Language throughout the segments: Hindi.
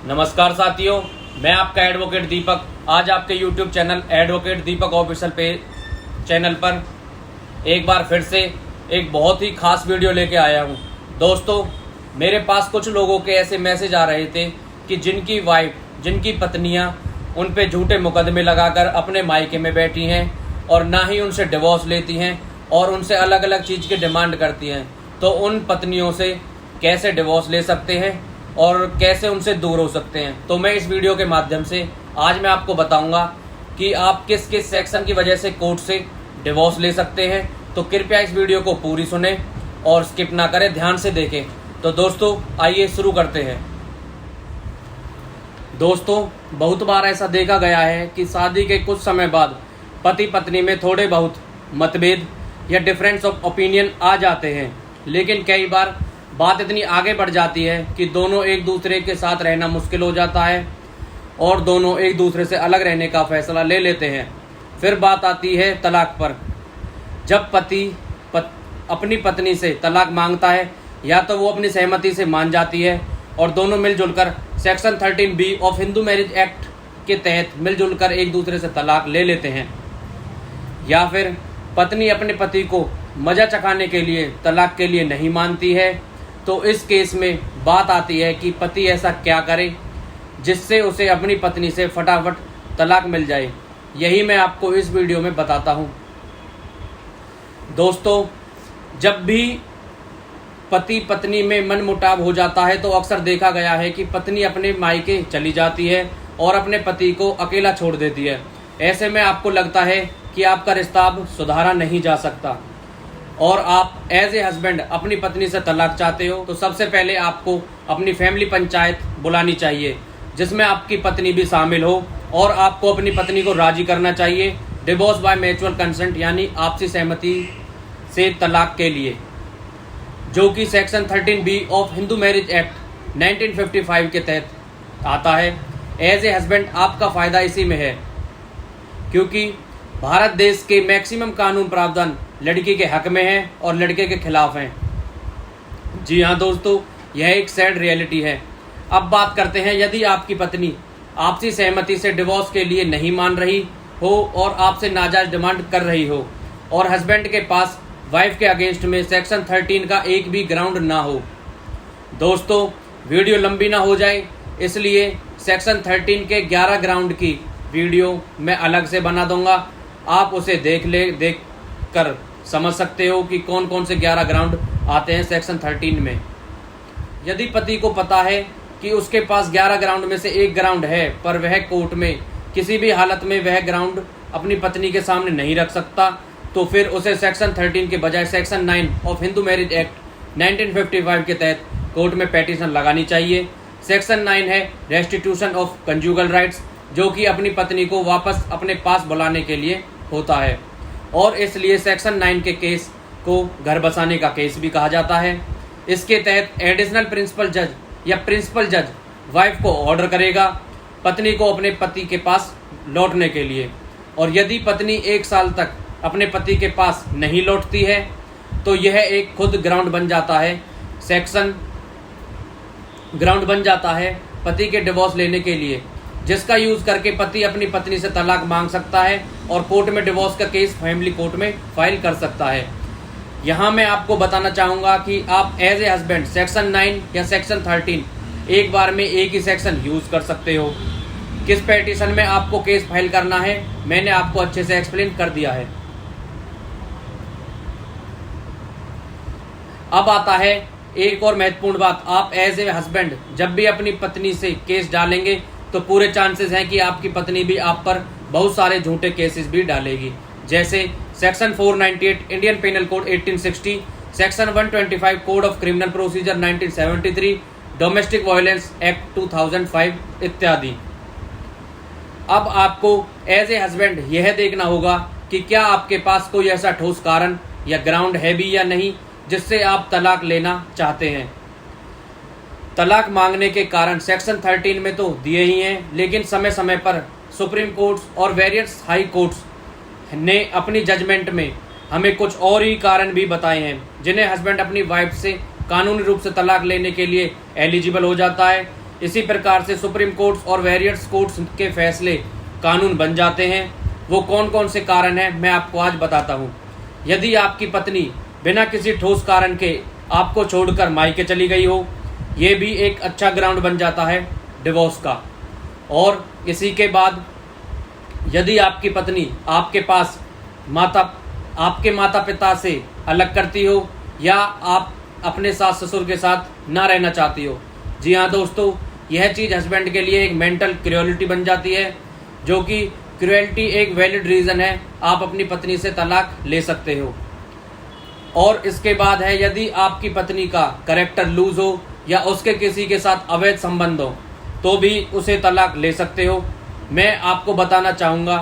नमस्कार साथियों, मैं आपका एडवोकेट दीपक आज आपके YouTube चैनल एडवोकेट दीपक ऑफिशियल पे चैनल पर एक बार फिर से एक बहुत ही खास वीडियो लेके आया हूं। दोस्तों, मेरे पास कुछ लोगों के ऐसे मैसेज आ रहे थे कि जिनकी वाइफ, जिनकी पत्नियां उन पे झूठे मुकदमे लगाकर अपने मायके में बैठी हैं और ना ही उनसे डिवोर्स लेती हैं और उनसे अलग अलग चीज़ की डिमांड करती हैं, तो उन पत्नियों से कैसे डिवोर्स ले सकते हैं और कैसे उनसे दूर हो सकते हैं। तो मैं इस वीडियो के माध्यम से आज मैं आपको बताऊंगा कि आप किस किस सेक्शन की वजह से कोर्ट से डिवोर्स ले सकते हैं। तो कृपया इस वीडियो को पूरी सुने और स्किप ना करें, ध्यान से देखें। तो दोस्तों, आइए शुरू करते हैं। दोस्तों, बहुत बार ऐसा देखा गया है कि शादी के कुछ समय बाद पति पत्नी में थोड़े बहुत मतभेद या डिफरेंस ऑफ ओपिनियन आ जाते हैं, लेकिन कई बार बात इतनी आगे बढ़ जाती है कि दोनों एक दूसरे के साथ रहना मुश्किल हो जाता है और दोनों एक दूसरे से अलग रहने का फैसला ले लेते हैं। फिर बात आती है तलाक पर। जब पति अपनी पत्नी से तलाक मांगता है, या तो वो अपनी सहमति से मान जाती है और दोनों मिलजुल कर section 13B of Hindu marriage act के तहत मिलजुल कर एक दूसरे से तलाक ले लेते हैं, या फिर पत्नी अपने पति को मजा चखाने के लिए तलाक के लिए नहीं मानती है। तो इस केस में बात आती है कि पति ऐसा क्या करे जिससे उसे अपनी पत्नी से फटाफट तलाक मिल जाए। यही मैं आपको इस वीडियो में बताता हूँ। दोस्तों, जब भी पति पत्नी में मनमुटाव हो जाता है तो अक्सर देखा गया है कि पत्नी अपने मायके चली जाती है और अपने पति को अकेला छोड़ देती है। ऐसे में आपको लगता है कि आपका रिश्ता अब सुधारा नहीं जा सकता और आप एज ए हस्बैंड अपनी पत्नी से तलाक चाहते हो, तो सबसे पहले आपको अपनी फैमिली पंचायत बुलानी चाहिए, जिसमें आपकी पत्नी भी शामिल हो और आपको अपनी पत्नी को राजी करना चाहिए डिवोर्स बाय म्यूचुअल कंसेंट, यानी आपसी सहमति से तलाक के लिए, जो कि section 13B of Hindu marriage act 1955 के तहत आता है। एज ए हस्बैंड आपका फ़ायदा इसी में है, क्योंकि भारत देश के मैक्सिमम कानून प्रावधान लड़की के हक में हैं और लड़के के खिलाफ हैं। जी हाँ दोस्तों, यह एक सैड रियलिटी है। अब बात करते हैं, यदि आपकी पत्नी आपसी सहमति से डिवोर्स के लिए नहीं मान रही हो और आपसे नाजायज डिमांड कर रही हो और हस्बैंड के पास वाइफ के अगेंस्ट में सेक्शन 13 का एक भी ग्राउंड ना हो। दोस्तों, वीडियो लंबी ना हो जाए, इसलिए सेक्शन 13 के 11 ग्राउंड की वीडियो मैं अलग से बना दूंगा। आप उसे देख कर समझ सकते हो कि कौन कौन से 11 ग्राउंड आते हैं सेक्शन 13 में। यदि पति को पता है कि उसके पास 11 ग्राउंड में से एक ग्राउंड है, पर वह कोर्ट में किसी भी हालत में वह ग्राउंड अपनी पत्नी के सामने नहीं रख सकता, तो फिर उसे सेक्शन 13 के बजाय section 9 of Hindu marriage act 1955 के तहत कोर्ट में पेटिशन लगानी चाहिए। सेक्शन 9 है रेस्टिट्यूशन ऑफ कंजुगल राइट्स, जो कि अपनी पत्नी को वापस अपने पास बुलाने के लिए होता है, और इसलिए सेक्शन 9 के केस को घर बसाने का केस भी कहा जाता है। इसके तहत एडिशनल प्रिंसिपल जज या प्रिंसिपल जज वाइफ को ऑर्डर करेगा पत्नी को अपने पति के पास लौटने के लिए, और यदि पत्नी 1 साल तक अपने पति के पास नहीं लौटती है तो यह एक खुद ग्राउंड बन जाता है, सेक्शन ग्राउंड बन जाता है पति के डिवोर्स लेने के लिए, जिसका यूज करके पति अपनी पत्नी से तलाक मांग सकता है और कोर्ट में डिवोर्स का केस फैमिली कोर्ट में फाइल कर सकता है। यहाँ मैं आपको बताना चाहूँगा कि आप एज ए हस्बैंड सेक्शन 9 या सेक्शन 13 एक बार में एक ही सेक्शन यूज कर सकते हो। किस पेटिशन में आपको केस फाइल करना है मैंने आपको अच्छे से एक्सप्लेन कर दिया है। अब आता है एक और महत्वपूर्ण बात। आप एज ए हस्बैंड जब भी अपनी पत्नी से केस डालेंगे तो पूरे चांसेस हैं कि आपकी पत्नी भी आप पर बहुत सारे झूठे केसेस भी डालेगी, जैसे section 498 Indian penal code 1860, section 125 code of criminal procedure 1973, domestic violence act 2005 इत्यादि। अब आपको एज ए हस्बैंड यह देखना होगा कि क्या आपके पास कोई ऐसा ठोस कारण या ग्राउंड है भी या नहीं जिससे आप तलाक लेना चाहते हैं। तलाक मांगने के कारण सेक्शन 13 में तो दिए ही हैं, लेकिन समय समय पर सुप्रीम कोर्ट्स और वेरियस हाई कोर्ट्स ने अपनी जजमेंट में हमें कुछ और ही कारण भी बताए हैं जिन्हें हस्बैंड अपनी वाइफ से कानूनी रूप से तलाक लेने के लिए एलिजिबल हो जाता है। इसी प्रकार से सुप्रीम कोर्ट्स और वेरियस कोर्ट्स के फैसले कानून बन जाते हैं। वो कौन कौन से कारण हैं मैं आपको आज बताता हूँ। यदि आपकी पत्नी बिना किसी ठोस कारण के आपको छोड़कर मायके चली गई हो, ये भी एक अच्छा ग्राउंड बन जाता है डिवोर्स का। और इसी के बाद यदि आपकी पत्नी आपके माता पिता से अलग करती हो या आप अपने सास ससुर के साथ ना रहना चाहती हो। जी हाँ दोस्तों, यह चीज़ हस्बैंड के लिए एक मेंटल क्रूएलिटी बन जाती है, जो कि क्रूएलिटी एक वैलिड रीज़न है, आप अपनी पत्नी से तलाक ले सकते हो। और इसके बाद है, यदि आपकी पत्नी का कैरेक्टर लूज हो या उसके किसी के साथ अवैध संबंध हो तो भी उसे तलाक ले सकते हो। मैं आपको बताना चाहूँगा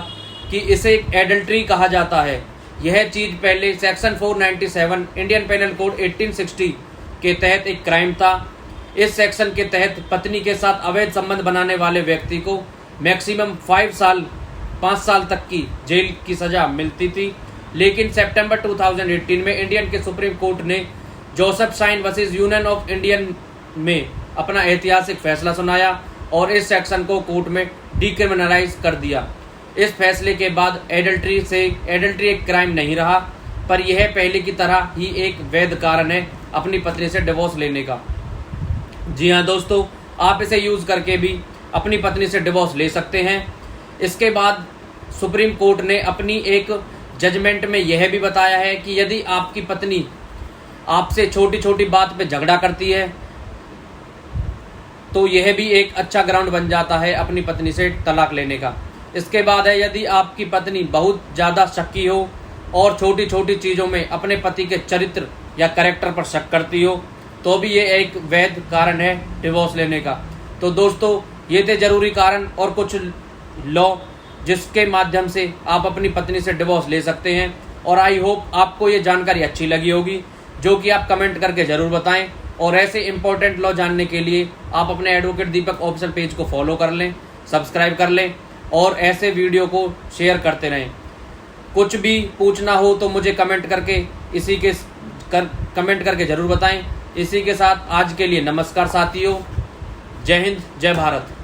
कि इसे एडल्ट्री कहा जाता है। यह चीज़ पहले सेक्शन 497 इंडियन पेनल कोड 1860 के तहत एक क्राइम था। इस सेक्शन के तहत पत्नी के साथ अवैध संबंध बनाने वाले व्यक्ति को मैक्सिमम 5 साल तक की जेल की सज़ा मिलती थी। लेकिन सितंबर 2018 में इंडियन के सुप्रीम कोर्ट ने Joseph Shine versus union of Indian में अपना ऐतिहासिक फैसला सुनाया और इस सेक्शन को कोर्ट में डिक्रिमिनलाइज कर दिया। इस फैसले के बाद एडल्ट्री एक क्राइम नहीं रहा, पर यह पहले की तरह ही एक वैध कारण है अपनी पत्नी से डिवोर्स लेने का। जी हाँ दोस्तों, आप इसे यूज़ करके भी अपनी पत्नी से डिवोर्स ले सकते हैं। इसके बाद सुप्रीम कोर्ट ने अपनी एक जजमेंट में यह भी बताया है कि यदि आपकी पत्नी आपसे छोटी छोटी बात पे झगड़ा करती है तो यह भी एक अच्छा ग्राउंड बन जाता है अपनी पत्नी से तलाक लेने का। इसके बाद है, यदि आपकी पत्नी बहुत ज़्यादा शक्की हो और छोटी छोटी चीज़ों में अपने पति के चरित्र या कैरेक्टर पर शक करती हो तो भी ये एक वैध कारण है डिवोर्स लेने का। तो दोस्तों, ये थे ज़रूरी कारण और कुछ लॉ जिसके माध्यम से आप अपनी पत्नी से डिवोर्स ले सकते हैं। और आई होप आपको ये जानकारी अच्छी लगी होगी, जो कि आप कमेंट करके ज़रूर बताएं। और ऐसे इंपॉर्टेंट लॉ जानने के लिए आप अपने एडवोकेट दीपक ऑफिशियल पेज को फॉलो कर लें, सब्सक्राइब कर लें और ऐसे वीडियो को शेयर करते रहें। कुछ भी पूछना हो तो मुझे कमेंट करके ज़रूर बताएं। इसी के साथ आज के लिए नमस्कार साथियों। जय हिंद, जय भारत।